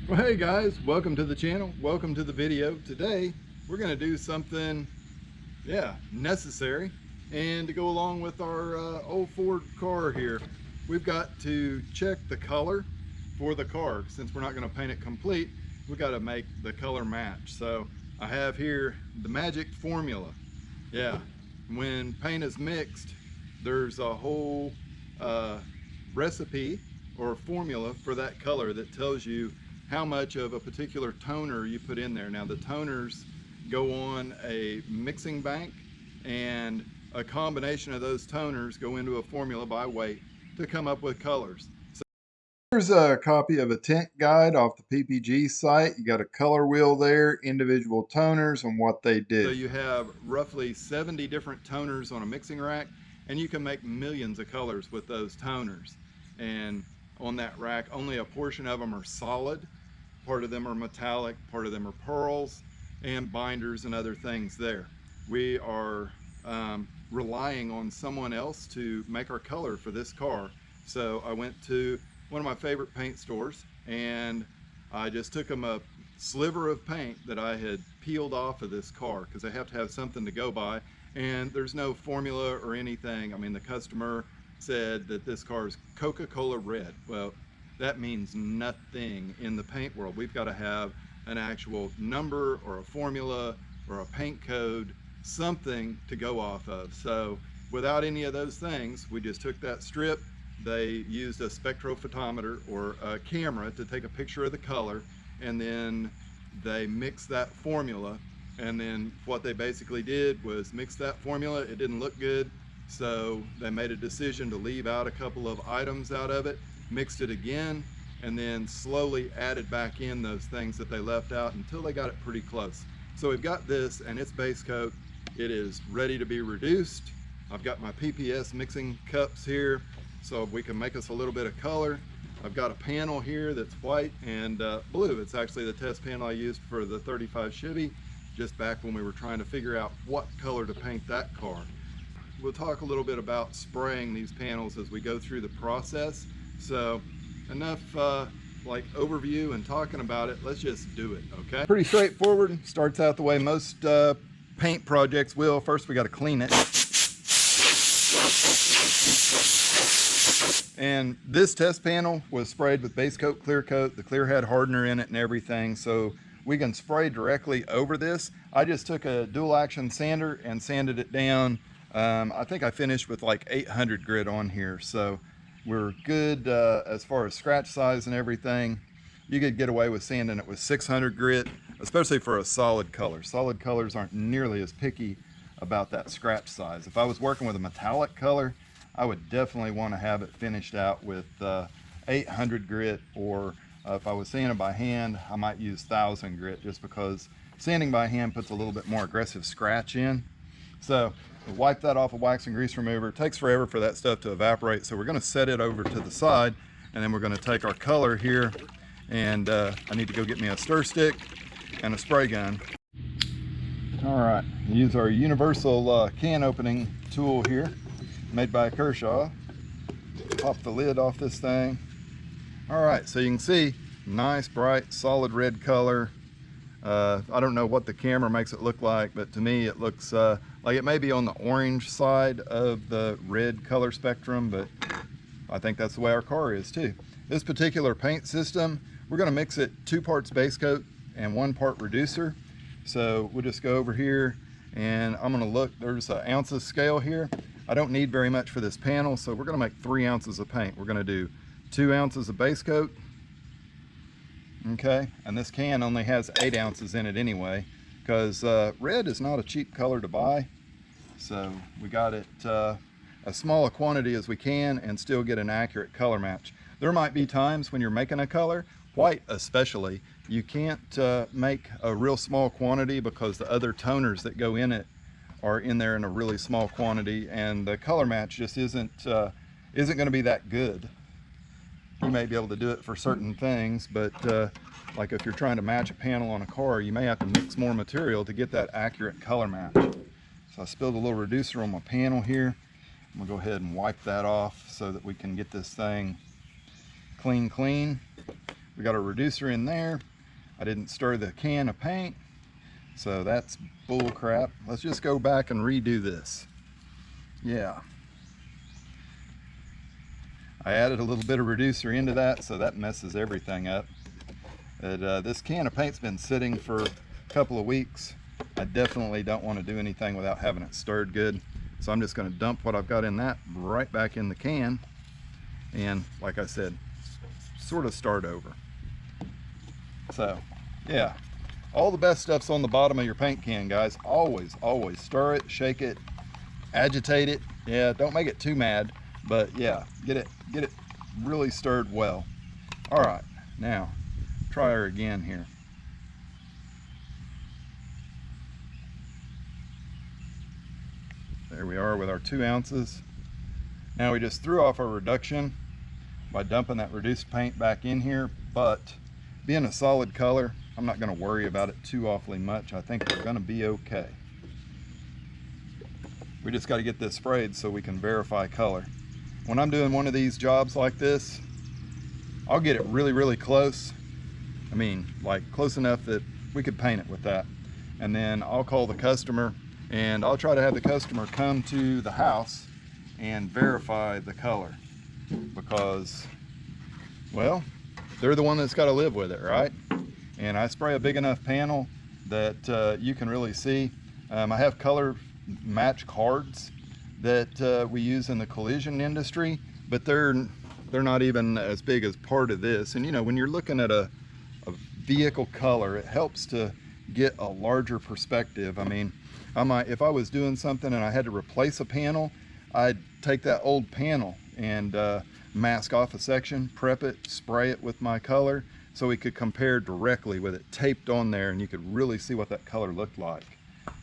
Well, hey guys, welcome to the channel. Welcome to the video. Today, we're going to do something, necessary. And to go along with our old Ford car here, we've got to check the color for the car. Since we're not going to paint it complete, we got to make the color match. So I have here the magic formula. Yeah, when paint is mixed, there's a whole recipe or formula for that color that tells you how much of a particular toner you put in there. Now the toners go on a mixing bank, and a combination of those toners go into a formula by weight to come up with colors. So here's a copy of a tint guide off the PPG site. You got a color wheel there, individual toners and what they do. So you have roughly 70 different toners on a mixing rack, and you can make millions of colors with those toners. And on that rack, only a portion of them are solid. Part of them are metallic, part of them are pearls, and binders and other things there. We are relying on someone else to make our color for this car. So I went to one of my favorite paint stores, and I just took them a sliver of paint that I had peeled off of this car, because I have to have something to go by, and there's no formula or anything. I mean, the customer said that this car is Coca-Cola red. Well, that means nothing in the paint world. We've got to have an actual number or a formula or a paint code, something to go off of. So without any of those things, we just took that strip. They used a spectrophotometer or a camera to take a picture of the color, and then they mixed that formula. And then what they basically did was mix that formula. It didn't look good, so they made a decision to leave out a couple of items out of it, mixed it again, and then slowly added back in those things that they left out until they got it pretty close. So we've got this and its base coat. It is ready to be reduced. I've got my PPS mixing cups here so we can make us a little bit of color. I've got a panel here that's white and blue. It's actually the test panel I used for the 35 Chevy, just back when we were trying to figure out what color to paint that car. We'll talk a little bit about spraying these panels as we go through the process. So enough like overview and talking about it, let's just do it, okay? Pretty straightforward. Starts out the way most paint projects will. First we got to clean it. And this test panel was sprayed with base coat, clear coat. The clear had hardener in it and everything, so we can spray directly over this. I just took a dual action sander and sanded it down. I think I finished with like 800 grit on here, so we're good as far as scratch size and everything. You could get away with sanding it with 600 grit, especially for a solid color. Solid colors aren't nearly as picky about that scratch size. If I was working with a metallic color, I would definitely want to have it finished out with 800 grit, or if I was sanding by hand, I might use 1000 grit, just because sanding by hand puts a little bit more aggressive scratch in. So we'll wipe that off a wax and grease remover. It takes forever for that stuff to evaporate, so we're going to set it over to the side, and then we're going to take our color here, and I need to go get me a stir stick and a spray gun. All right, use our universal can opening tool here, made by Kershaw. Pop the lid off this thing. All right, so you can see nice bright solid red color. I don't know what the camera makes it look like, but to me it looks like it may be on the orange side of the red color spectrum, but I think that's the way our car is too. This particular paint system, we're going to mix it 2 parts base coat and 1 part reducer. So we'll just go over here, and I'm going to look, there's an ounces scale here. I don't need very much for this panel, so we're going to make 3 ounces of paint. We're going to do 2 ounces of base coat. Okay, and this can only has 8 ounces in it anyway, because red is not a cheap color to buy. So we got it as small a quantity as we can and still get an accurate color match. There might be times when you're making a color, white especially, you can't make a real small quantity because the other toners that go in it are in there in a really small quantity, and the color match just isn't going to be that good. You may be able to do it for certain things, but like if you're trying to match a panel on a car, you may have to mix more material to get that accurate color match. So I spilled a little reducer on my panel here. I'm gonna go ahead and wipe that off so that we can get this thing clean. We got a reducer in there. I didn't stir the can of paint, so that's bull crap. Let's just go back and redo this. Yeah. I added a little bit of reducer into that, so that messes everything up. This can of paint's been sitting for a couple of weeks. I definitely don't want to do anything without having it stirred good. So I'm just going to dump what I've got in that right back in the can. And like I said, sort of start over. So yeah, all the best stuff's on the bottom of your paint can, guys. Always stir it, shake it, agitate it. Yeah, don't make it too mad, but yeah, get it really stirred well. All right, now try her again here. There we are with our 2 ounces. Now we just threw off our reduction by dumping that reduced paint back in here, but being a solid color, I'm not going to worry about it too awfully much. I think we're going to be okay. We just got to get this sprayed so we can verify color. When I'm doing one of these jobs like this, I'll get it really close. I mean, like close enough that we could paint it with that. And then I'll call the customer and I'll try to have the customer come to the house and verify the color, because, well, they're the one that's got to live with it, right? And I spray a big enough panel that you can really see. I have color match cards that we use in the collision industry, but they're not even as big as part of this. And you know, when you're looking at a vehicle color, it helps to get a larger perspective. I mean, if I was doing something and I had to replace a panel, I'd take that old panel and mask off a section, prep it, spray it with my color, so we could compare directly with it taped on there, and you could really see what that color looked like.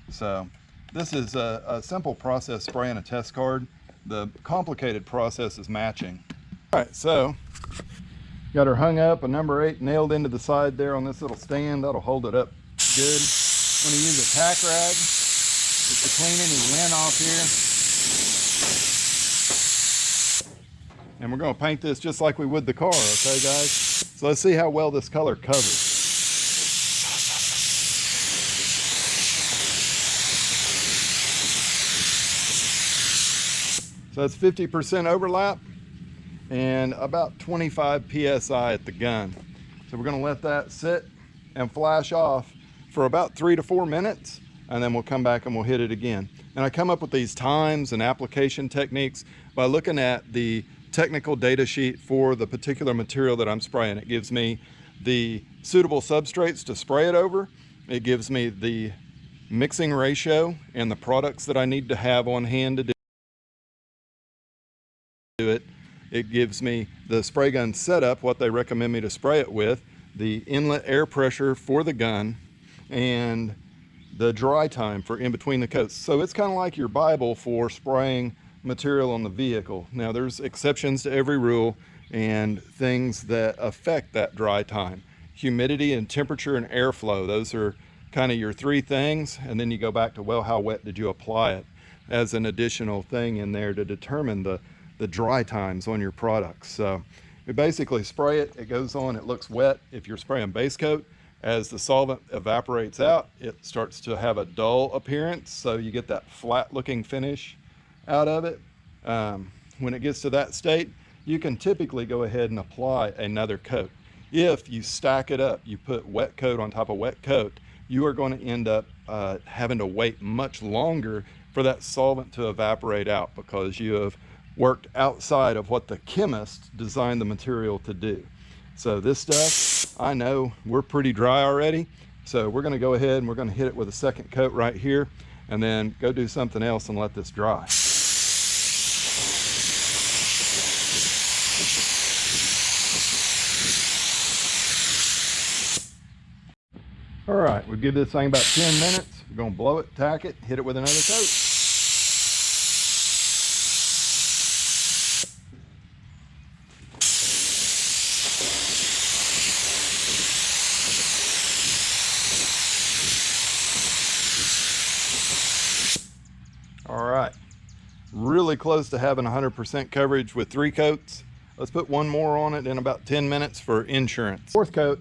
So this is a simple process, spraying a test card. The complicated process is matching. All right, so got her hung up, a number 8 nailed into the side there on this little stand. That'll hold it up good. I'm going to use a tack rag just to clean any lint off here. And we're going to paint this just like we would the car, okay guys? So let's see how well this color covers. So that's 50% overlap and about 25 PSI at the gun. So we're going to let that sit and flash off for about 3 to 4 minutes, and then we'll come back and we'll hit it again. And I come up with these times and application techniques by looking at the technical data sheet for the particular material that I'm spraying. It gives me the suitable substrates to spray it over. It gives me the mixing ratio and the products that I need to have on hand to do it. It gives me the spray gun setup, what they recommend me to spray it with, the inlet air pressure for the gun, and the dry time for in between the coats. So it's kind of like your Bible for spraying material on the vehicle. Now there's exceptions to every rule and things that affect that dry time. Humidity and temperature and airflow, those are kind of your 3 things, and then you go back to, well, how wet did you apply it, as an additional thing in there to determine the dry times on your products. So we basically spray it, it goes on, it looks wet. If you're spraying base coat, as the solvent evaporates out, it starts to have a dull appearance, so you get that flat looking finish out of it. When it gets to that state, you can typically go ahead and apply another coat. If you stack it up, you put wet coat on top of wet coat, you are going to end up having to wait much longer for that solvent to evaporate out, because you have worked outside of what the chemist designed the material to do. So this stuff, I know we're pretty dry already, so we're going to go ahead and we're going to hit it with a second coat right here, and then go do something else and let this dry. All right, we'll give this thing about 10 minutes. We're going to blow it, tack it, hit it with another coat. All right, really close to having 100% coverage with 3 coats. Let's put one more on it in about 10 minutes for insurance. Fourth coat.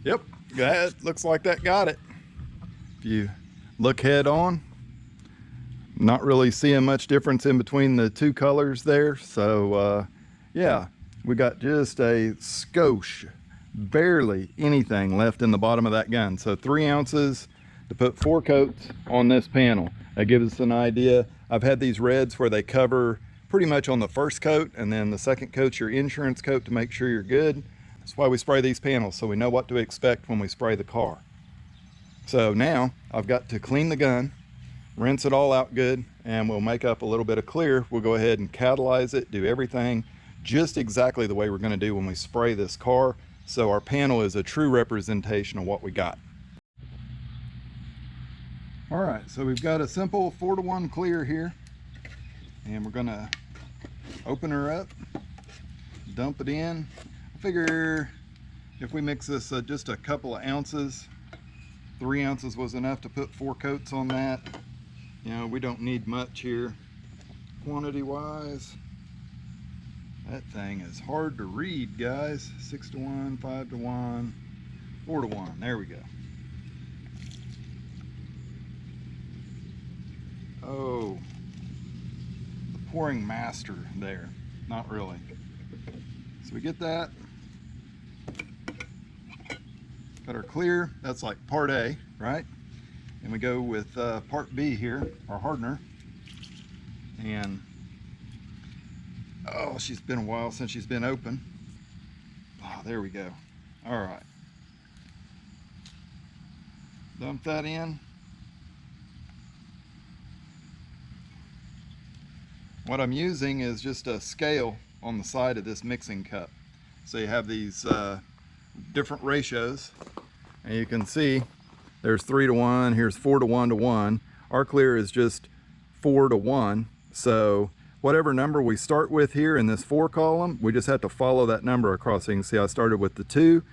Yep, that looks like that got it. If you look head on, not really seeing much difference in between the two colors there. So yeah, we got just a skosh, barely anything left in the bottom of that gun. So 3 ounces to put 4 coats on this panel. That gives us an idea. I've had these reds where they cover pretty much on the first coat, and then the second coat's your insurance coat to make sure you're good. That's why we spray these panels, so we know what to expect when we spray the car. So now I've got to clean the gun, rinse it all out good, and we'll make up a little bit of clear. We'll go ahead and catalyze it, do everything just exactly the way we're going to do when we spray this car, so our panel is a true representation of what we got. All right, so we've got a simple 4-to-1 clear here, and we're going to open her up, dump it in. I figure if we mix this just a couple of ounces, 3 ounces was enough to put 4 coats on that. You know, we don't need much here quantity wise. That thing is hard to read, guys. 6-to-1, 5-to-1, 4-to-1. There we go. Oh, the pouring master there. Not really. So we get that. Got our clear. That's like part A, right? And we go with part B here, our hardener. And oh, she's been a while since she's been open. Oh, there we go. All right. Dump that in. What I'm using is just a scale on the side of this mixing cup. So you have these different ratios, and you can see there's 3-to-1, here's 4-to-1-to-1. Our clear is just 4-to-1. So whatever number we start with here in this 4 column, we just have to follow that number across. So you can see I started with the 2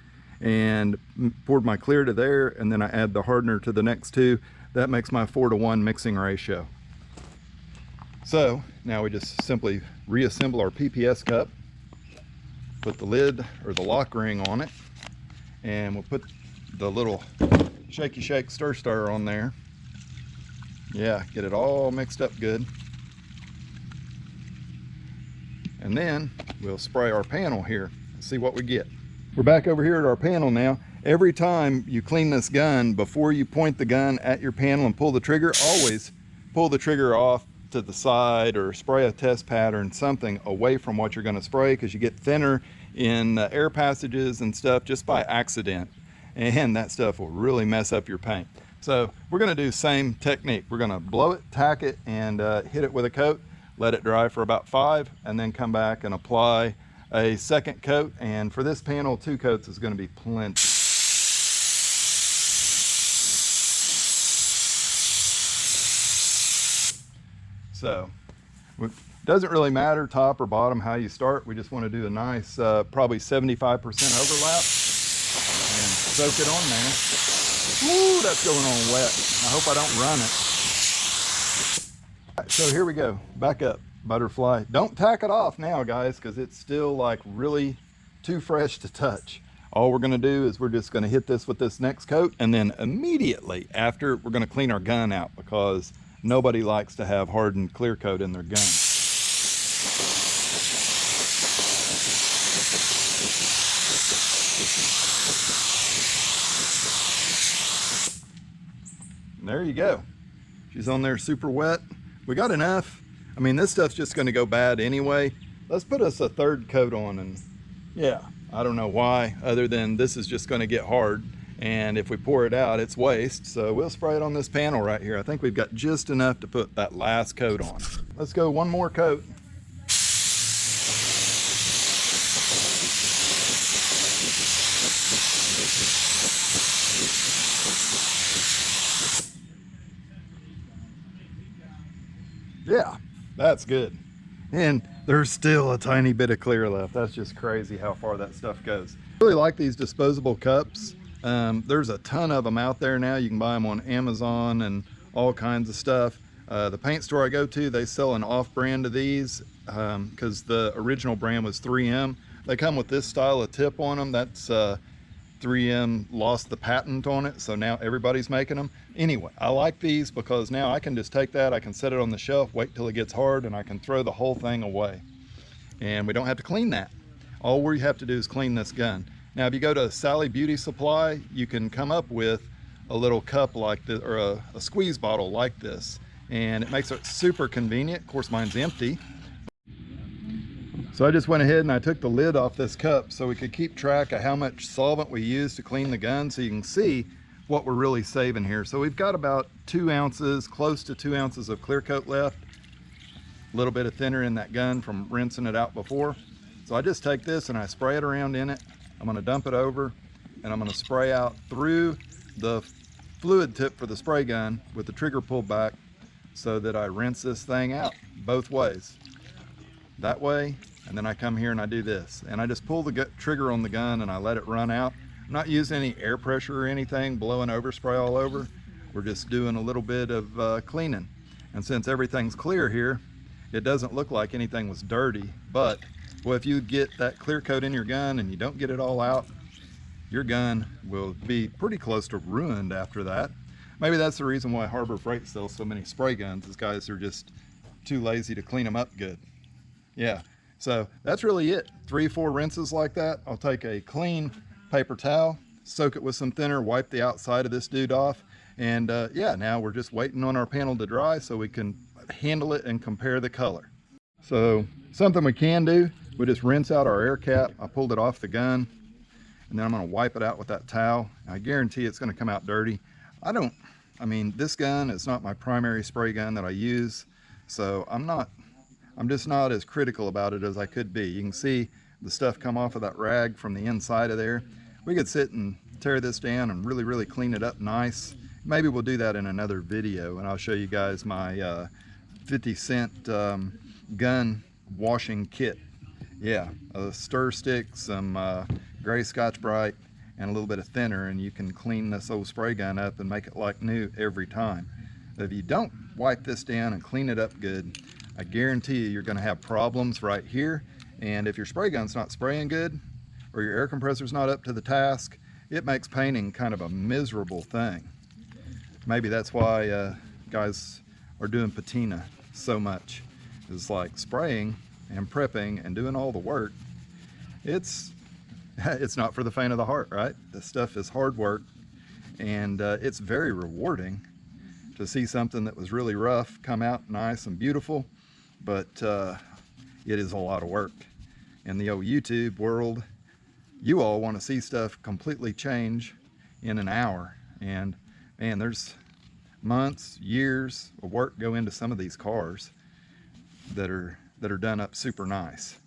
and poured my clear to there, and then I add the hardener to the next 2. That makes my 4-to-1 mixing ratio. So now we just simply reassemble our PPS cup, put the lid or the lock ring on it, and we'll put the little shaky shake stir on there. Yeah, get it all mixed up good. And then we'll spray our panel here and see what we get. We're back over here at our panel now. Every time you clean this gun, before you point the gun at your panel and pull the trigger, always pull the trigger off to the side or spray a test pattern, something away from what you're going to spray, because you get thinner in air passages and stuff just by accident, and that stuff will really mess up your paint. So we're going to do the same technique. We're going to blow it, tack it, and hit it with a coat, let it dry for about 5, and then come back and apply a second coat. And for this panel, 2 coats is going to be plenty. So it doesn't really matter top or bottom how you start. We just want to do a nice probably 75% overlap and soak it on there. Ooh, that's going on wet. I hope I don't run it. So here we go, back up, butterfly. Don't tack it off now, guys, because it's still like really too fresh to touch. All we're going to do is we're just going to hit this with this next coat, and then immediately after we're going to clean our gun out, because nobody likes to have hardened clear coat in their gun. There you go. She's on there super wet. We got enough. I mean, this stuff's just going to go bad anyway. Let's put us a 3rd coat on, and yeah, I don't know why, other than this is just going to get hard. And if we pour it out, it's waste. So we'll spray it on this panel right here. I think we've got just enough to put that last coat on. Let's go one more coat. Yeah, that's good. And there's still a tiny bit of clear left. That's just crazy how far that stuff goes. Really like these disposable cups. There's a ton of them out there now. You can buy them on Amazon and all kinds of stuff. The paint store I go to, they sell an off-brand of these because the original brand was 3M. They come with this style of tip on them. That's 3M lost the patent on it, so now everybody's making them. Anyway, I like these because now I can just take that, I can set it on the shelf, wait till it gets hard, and I can throw the whole thing away. And we don't have to clean that. All we have to do is clean this gun. Now, if you go to Sally Beauty Supply, you can come up with a little cup like this, or a squeeze bottle like this, and it makes it super convenient. Of course, mine's empty. So I just went ahead and I took the lid off this cup so we could keep track of how much solvent we use to clean the gun, so you can see what we're really saving here. So we've got about 2 ounces, close to 2 ounces of clear coat left. A little bit of thinner in that gun from rinsing it out before. So I just take this and I spray it around in it. I'm going to dump it over and I'm going to spray out through the fluid tip for the spray gun with the trigger pulled back so that I rinse this thing out both ways. That way, and then I come here and I do this. And I just pull the trigger on the gun and I let it run out. I'm not using any air pressure or anything, blowing overspray all over. We're just doing a little bit of cleaning. And since everything's clear here, it doesn't look like anything was dirty. But, well, if you get that clear coat in your gun and you don't get it all out, your gun will be pretty close to ruined after that. Maybe that's the reason why Harbor Freight sells so many spray guns, is guys are just too lazy to clean them up good. Yeah, so that's really it. 3-4 rinses like that. I'll take a clean paper towel, soak it with some thinner, wipe the outside of this dude off, and yeah, now we're just waiting on our panel to dry so we can handle it and compare the color. So something we can do, we just rinse out our air cap. I pulled it off the gun, and then I'm going to wipe it out with that towel. I guarantee it's going to come out dirty. I mean, this gun is not my primary spray gun that I use, so I'm just not as critical about it as I could be. You can see the stuff come off of that rag from the inside of there. We could sit and tear this down and really clean it up nice. Maybe we'll do that in another video, and I'll show you guys my 50-cent gun washing kit. Yeah, a stir stick, some gray Scotch-Brite, and a little bit of thinner, and you can clean this old spray gun up and make it like new every time. If you don't wipe this down and clean it up good, I guarantee you you're going to have problems right here. And if your spray gun's not spraying good, or your air compressor's not up to the task, it makes painting kind of a miserable thing. Maybe that's why guys are doing patina so much. It's like spraying and prepping and doing all the work. It's not for the faint of the heart, right? This stuff is hard work, and it's very rewarding to see something that was really rough come out nice and beautiful, but it is a lot of work. In the old YouTube world, you all want to see stuff completely change in an hour, and man, there's months, years of work go into some of these cars that are done up super nice.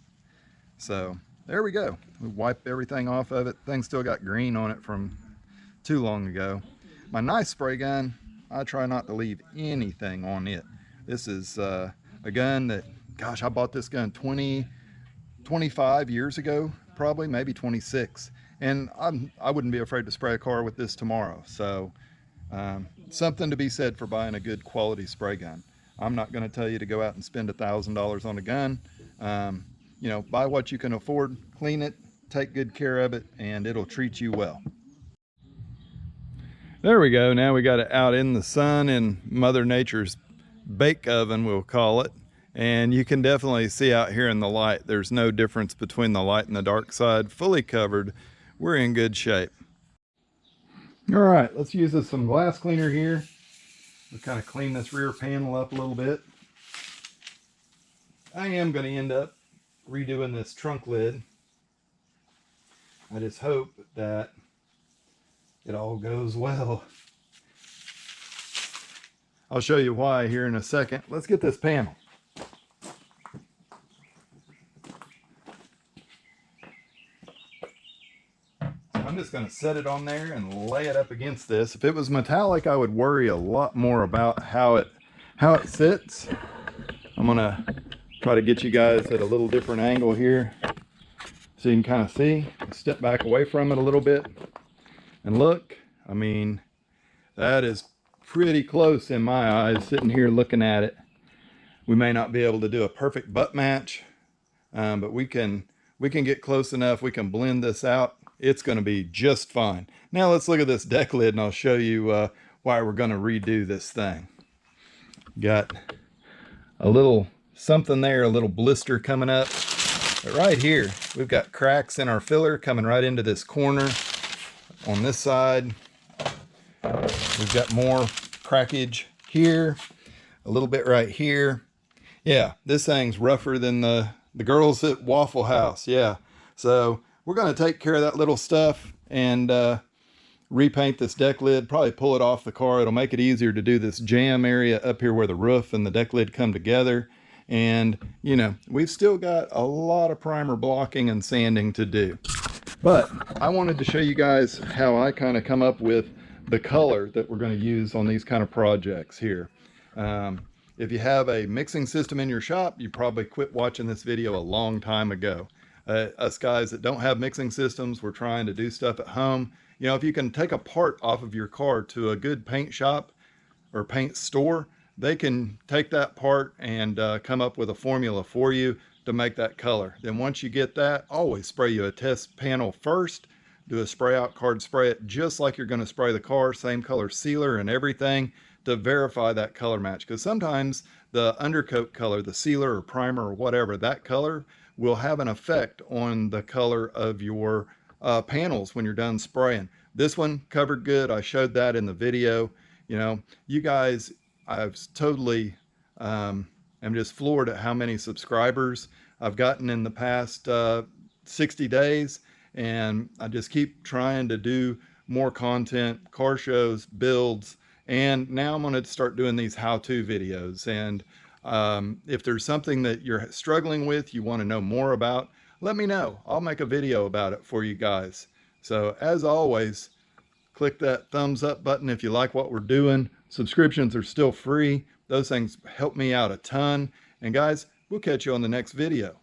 So there we go. We wiped everything off of it. Thing still got green on it from too long ago. My nice spray gun, I try not to leave anything on it. This is a gun that, gosh, I bought this gun 25 years ago, probably, maybe 26. And I wouldn't be afraid to spray a car with this tomorrow. So something to be said for buying a good quality spray gun. I'm not going to tell you to go out and spend $1,000 on a gun. You know, buy what you can afford, clean it, take good care of it, and it'll treat you well. There we go. Now we got it out in the sun in Mother Nature's bake oven, we'll call it. And you can definitely see out here in the light, there's no difference between the light and the dark side. Fully covered. We're in good shape. All right, let's use some glass cleaner here. We'll kind of clean this rear panel up a little bit. I am going to end up redoing this trunk lid. I just hope that it all goes well. I'll show you why here in a second. Let's get this panel. I'm just going to set it on there and lay it up against this. If it was metallic, I would worry a lot more about how it sits. I'm going to try to get you guys at a little different angle here so you can kind of see. Step back away from it a little bit and look. I mean, that is pretty close in my eyes sitting here looking at it. We may not be able to do a perfect butt match, but we can get close enough. We can blend this out. It's going to be just fine. Now let's look at this deck lid and I'll show you why we're going to redo this thing. Got a little something there, a little blister coming up. But right here, we've got cracks in our filler coming right into this corner. On this side, we've got more crackage here, a little bit right here. Yeah, this thing's rougher than the girls at Waffle House. Yeah, so we're going to take care of that little stuff and repaint this deck lid, probably pull it off the car. It'll make it easier to do this jam area up here where the roof and the deck lid come together. And, you know, we've still got a lot of primer blocking and sanding to do. But I wanted to show you guys how I kind of come up with the color that we're going to use on these kind of projects here. If you have a mixing system in your shop, you probably quit watching this video a long time ago. Us guys that don't have mixing systems, we're trying to do stuff at home. You know, if you can take a part off of your car to a good paint shop or paint store, they can take that part and come up with a formula for you to make that color. Then once you get that, always spray you a test panel first. Do a spray out card, spray it just like you're going to spray the car, same color sealer and everything, to verify that color match. Because sometimes the undercoat color, the sealer or primer or whatever, that color will have an effect on the color of your panels when you're done spraying. This one covered good. I showed that in the video. You know, you guys, I've totally am just floored at how many subscribers I've gotten in the past 60 days. And I just keep trying to do more content, car shows, builds, and now I'm going to start doing these how-to videos. And if there's something that you're struggling with, you want to know more about, let me know. I'll make a video about it for you guys. So as always, click that thumbs up button if you like what we're doing. Subscriptions are still free. Those things help me out a ton. And guys, we'll catch you on the next video.